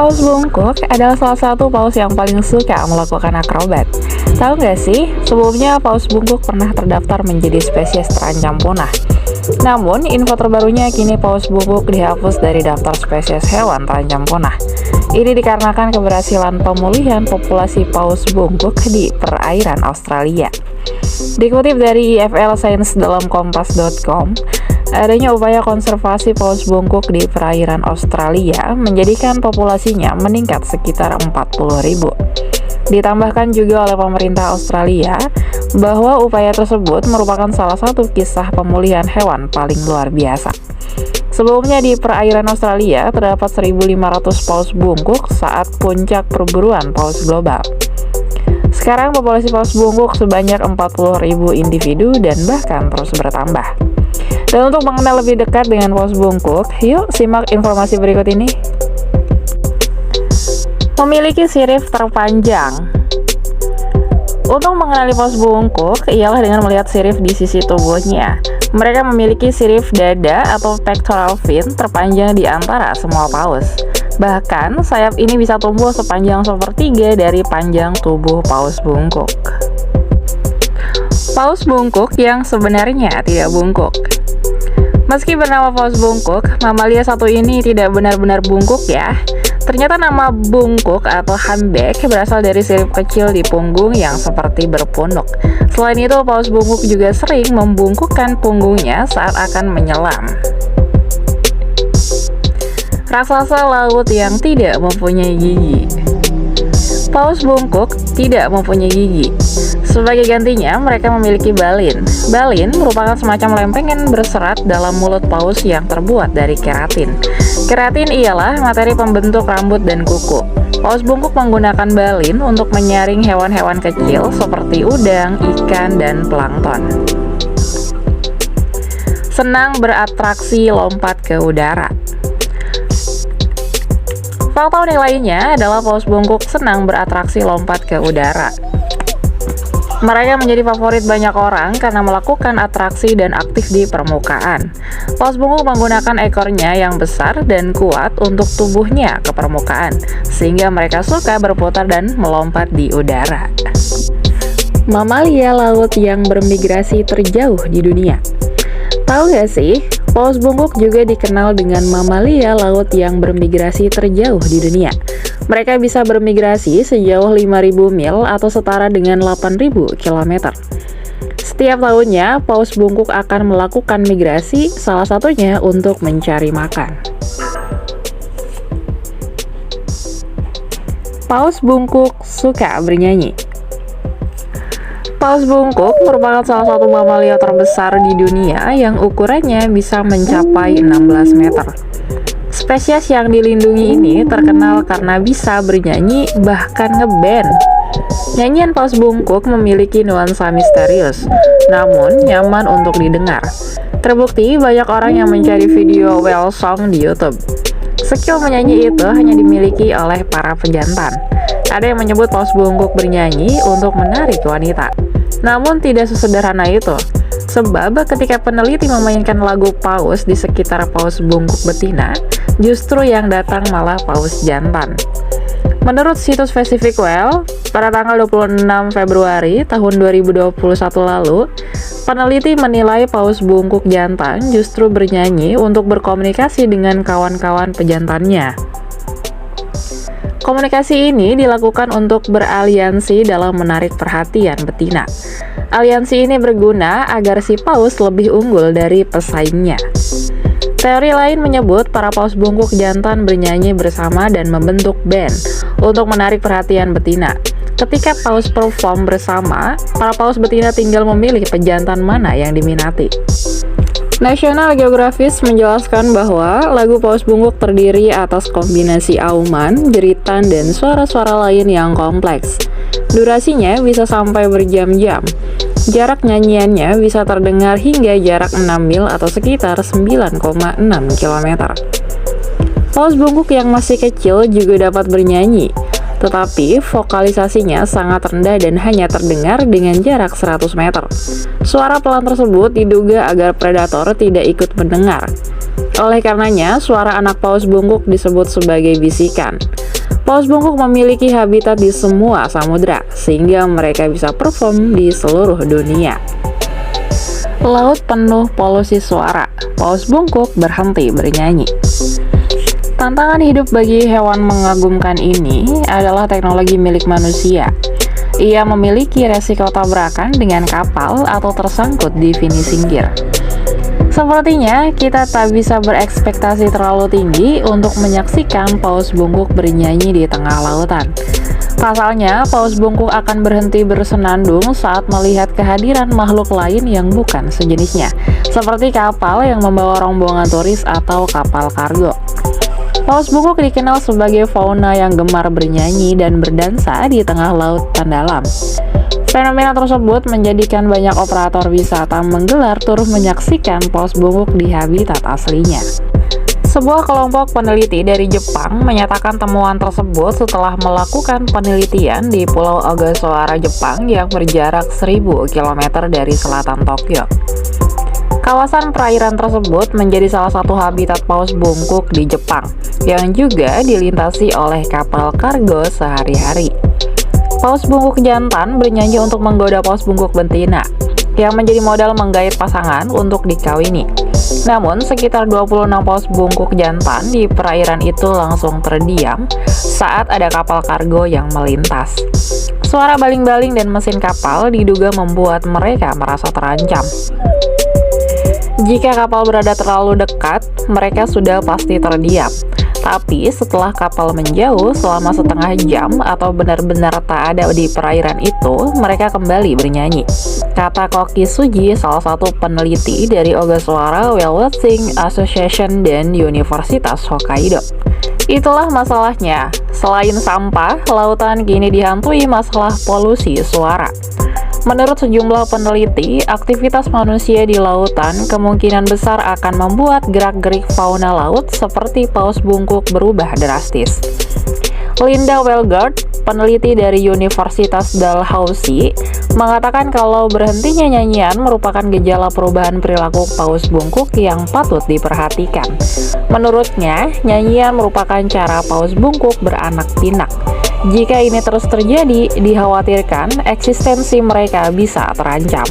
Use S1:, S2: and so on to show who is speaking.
S1: Paus bungkuk adalah salah satu paus yang paling suka melakukan akrobat. Tahu nggak sih, sebelumnya paus bungkuk pernah terdaftar menjadi spesies terancam punah. Namun, info terbarunya kini paus bungkuk dihapus dari daftar spesies hewan terancam punah. Ini dikarenakan keberhasilan pemulihan populasi paus bungkuk di perairan Australia. Dikutip dari IFL Science dalam kompas.com, adanya upaya konservasi paus bungkuk di perairan Australia menjadikan populasinya meningkat sekitar 40.000. Ditambahkan juga oleh pemerintah Australia bahwa upaya tersebut merupakan salah satu kisah pemulihan hewan paling luar biasa. Sebelumnya di perairan Australia terdapat 1.500 paus bungkuk saat puncak perburuan paus global. Sekarang populasi paus bungkuk sebanyak 40.000 individu dan bahkan terus bertambah. Dan untuk mengenal lebih dekat dengan paus bungkuk, yuk simak informasi berikut ini. Memiliki sirip terpanjang. Untuk mengenali paus bungkuk ialah dengan melihat sirip di sisi tubuhnya. Mereka memiliki sirip dada atau pectoral fin terpanjang di antara semua paus. Bahkan, sayap ini bisa tumbuh sepanjang sepertiga dari panjang tubuh paus bungkuk. Paus bungkuk yang sebenarnya tidak bungkuk. Meski bernama paus bungkuk, mamalia satu ini tidak benar-benar bungkuk ya. Ternyata nama bungkuk atau humpback berasal dari sirip kecil di punggung yang seperti berpunuk. Selain itu, paus bungkuk juga sering membungkukkan punggungnya saat akan menyelam. Raksasa laut yang tidak mempunyai gigi. Paus bungkuk tidak mempunyai gigi. Sebagai gantinya, mereka memiliki balin. Balin merupakan semacam lempengan berserat dalam mulut paus yang terbuat dari keratin. Keratin ialah materi pembentuk rambut dan kuku. Paus bungkuk menggunakan balin untuk menyaring hewan-hewan kecil seperti udang, ikan, dan plankton. Senang beratraksi lompat ke udara. Fakta unik lainnya adalah paus bungkuk senang beratraksi lompat ke udara. Mereka menjadi favorit banyak orang karena melakukan atraksi dan aktif di permukaan. Paus bungkuk menggunakan ekornya yang besar dan kuat untuk tubuhnya ke permukaan, sehingga mereka suka berputar dan melompat di udara. Mamalia laut yang bermigrasi terjauh di dunia. Tahu gak sih, paus bungkuk juga dikenal dengan mamalia laut yang bermigrasi terjauh di dunia. Mereka bisa bermigrasi sejauh 5.000 mil atau setara dengan 8.000 km. Setiap tahunnya, paus bungkuk akan melakukan migrasi, salah satunya untuk mencari makan. Paus bungkuk suka bernyanyi. Paus bungkuk merupakan salah satu mamalia terbesar di dunia yang ukurannya bisa mencapai 16 meter. Spesies yang dilindungi ini terkenal karena bisa bernyanyi bahkan ngeband. Nyanyian paus bungkuk memiliki nuansa misterius, namun nyaman untuk didengar. Terbukti banyak orang yang mencari video whale song di YouTube. Skill menyanyi itu hanya dimiliki oleh para pejantan. Ada yang menyebut paus bungkuk bernyanyi untuk menarik wanita. Namun tidak sesederhana itu. Sebab ketika peneliti memainkan lagu paus di sekitar paus bungkuk betina, justru yang datang malah paus jantan. Menurut situs Pacific Whale, pada tanggal 26 Februari tahun 2021 lalu, peneliti menilai paus bungkuk jantan justru bernyanyi untuk berkomunikasi dengan kawan-kawan pejantannya. Komunikasi ini dilakukan untuk beraliansi dalam menarik perhatian betina. Aliansi ini berguna agar si paus lebih unggul dari pesaingnya. Teori lain menyebut para paus bungkuk jantan bernyanyi bersama dan membentuk band untuk menarik perhatian betina. Ketika paus perform bersama, para paus betina tinggal memilih pejantan mana yang diminati. National Geographic menjelaskan bahwa lagu paus bungkuk terdiri atas kombinasi auman, jeritan, dan suara-suara lain yang kompleks. Durasinya bisa sampai berjam-jam. Jarak nyanyiannya bisa terdengar hingga jarak 6 mil atau sekitar 9,6 km. Paus bungkuk yang masih kecil juga dapat bernyanyi, tetapi vokalisasinya sangat rendah dan hanya terdengar dengan jarak 100 meter. Suara pelan tersebut diduga agar predator tidak ikut mendengar. Oleh karenanya, suara anak paus bungkuk disebut sebagai bisikan. Paus bungkuk memiliki habitat di semua samudra, sehingga mereka bisa perform di seluruh dunia. Laut penuh polusi suara, paus bungkuk berhenti bernyanyi. Tantangan hidup bagi hewan mengagumkan ini adalah teknologi milik manusia. Ia memiliki resiko tabrakan dengan kapal atau tersangkut di finishing gear. Sepertinya kita tak bisa berekspektasi terlalu tinggi untuk menyaksikan paus bungkuk bernyanyi di tengah lautan. Pasalnya, paus bungkuk akan berhenti bersenandung saat melihat kehadiran makhluk lain yang bukan sejenisnya, seperti kapal yang membawa rombongan turis atau kapal kargo. Paus bungkuk dikenal sebagai fauna yang gemar bernyanyi dan berdansa di tengah lautan dalam. Fenomena tersebut menjadikan banyak operator wisata menggelar tur menyaksikan paus bungkuk di habitat aslinya. Sebuah kelompok peneliti dari Jepang menyatakan temuan tersebut setelah melakukan penelitian di Pulau Ogasawara, Jepang yang berjarak 1000 km dari selatan Tokyo. Kawasan perairan tersebut menjadi salah satu habitat paus bungkuk di Jepang, yang juga dilintasi oleh kapal kargo sehari-hari. Paus bungkuk jantan bernyanyi untuk menggoda paus bungkuk betina, yang menjadi modal menggait pasangan untuk dikawini. Namun, sekitar 26 paus bungkuk jantan di perairan itu langsung terdiam saat ada kapal kargo yang melintas. Suara baling-baling dan mesin kapal diduga membuat mereka merasa terancam. Jika kapal berada terlalu dekat, mereka sudah pasti terdiam. Tapi setelah kapal menjauh selama setengah jam atau benar-benar tak ada di perairan itu, mereka kembali bernyanyi, kata Koki Suji, salah satu peneliti dari Ogasawara Whale Watching Association dan Universitas Hokkaido. Itulah masalahnya, selain sampah, lautan kini dihantui masalah polusi suara. Menurut sejumlah peneliti, aktivitas manusia di lautan kemungkinan besar akan membuat gerak-gerik fauna laut seperti paus bungkuk berubah drastis. Linda Welgard, peneliti dari Universitas Dalhousie, mengatakan kalau berhentinya nyanyian merupakan gejala perubahan perilaku paus bungkuk yang patut diperhatikan. Menurutnya, nyanyian merupakan cara paus bungkuk beranak pinak. Jika ini terus terjadi, dikhawatirkan eksistensi mereka bisa terancam.